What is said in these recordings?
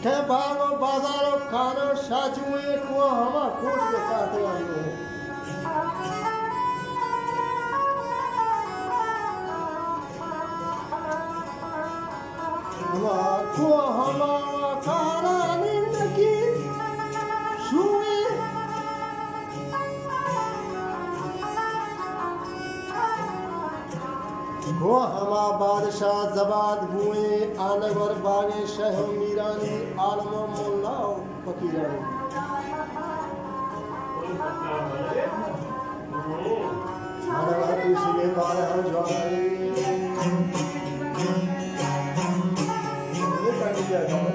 के भागो बाजारो खानो साजुए को हमा कोट के साथ आयो हमा को हमा खाना निंदकी शुए को हमा बादशाह जबाद हुए आनवर बागे शह मीरानी आलम मोल्ला फकीरानी मानवा तुसी के बारे हम जवानी ये कर दिया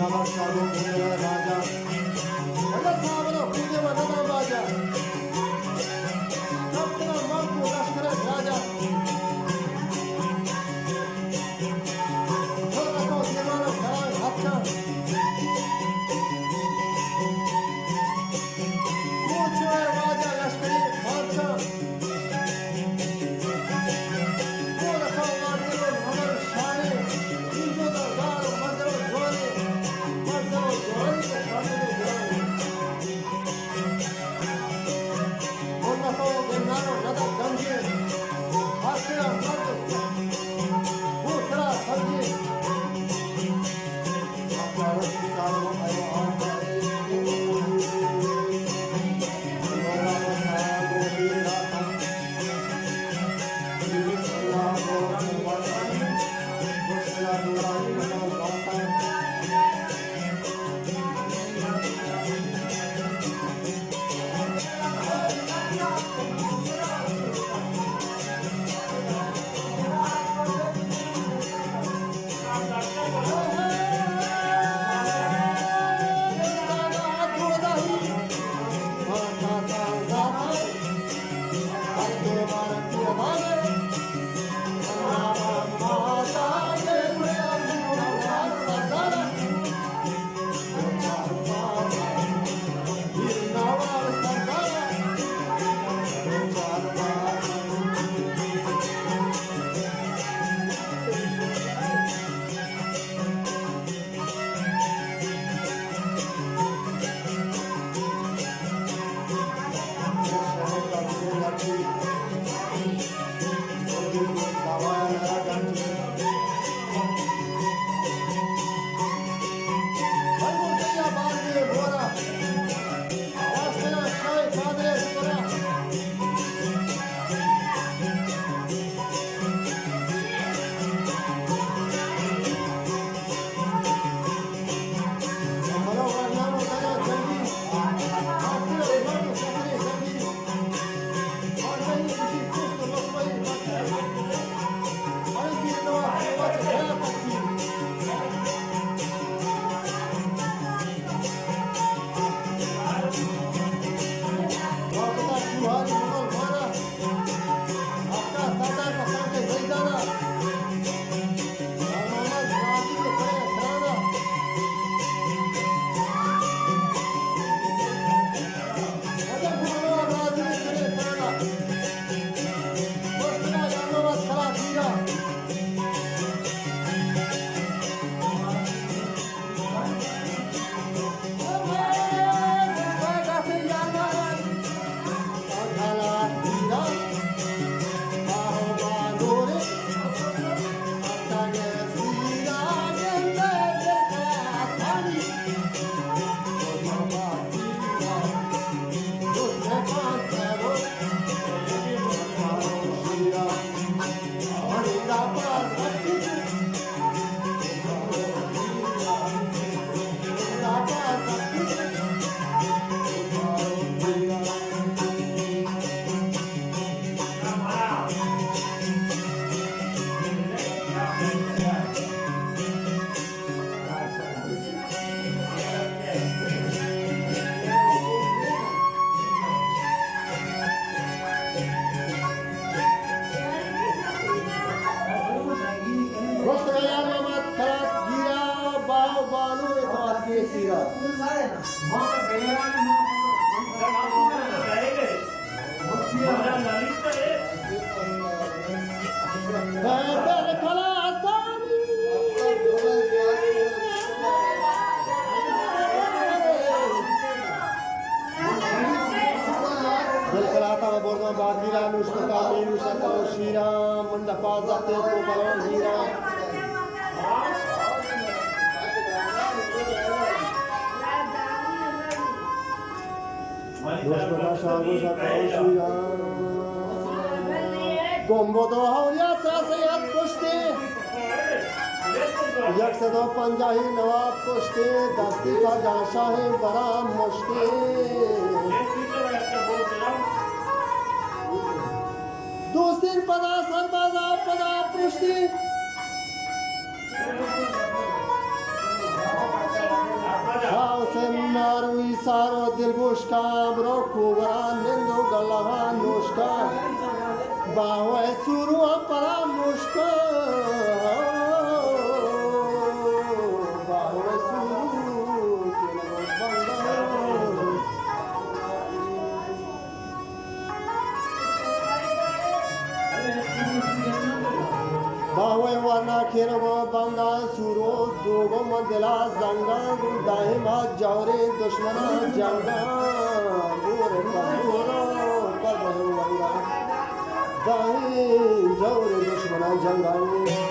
साधु पूजे राजा नदा सावलो पूजे नदा राजा अपना मन को लश्कर राजा थोड़ा तो दीवाना खराब हाथा पूछो राजा लश्करी बादशाह थोड़ा तो मार्गो मगर शाने इंजो दा गार मजरो जोने मजरो जोने को खाने जोने मोना तो गेनारो नदा गंजे हाथरा मत भूतरा समझे आचार सारो आयो आंतरे मोरा सारो हीरा अल्लाह को संभालता मुश्किल दूरा निकल जाता यकसदो पंजाही नवाब पुष्टे दस्ती का जाशा है बड़ा मुश्ते दोस्तीन पदा सरबाजा पदा पुष्टी सारो दिल गुश्का ब्रो कुबरा निंदो गलहा नुष्का बावे सुरु परा मुष्का बावे सुरु बावे वाना खेरव बंगा सुरो दोगो मंदिला जंगा गुदाहे मा जावरे दुश्मना जंगा गोरे पगोरो पगो वंगा दाहे जावरे दुश्मना जंगा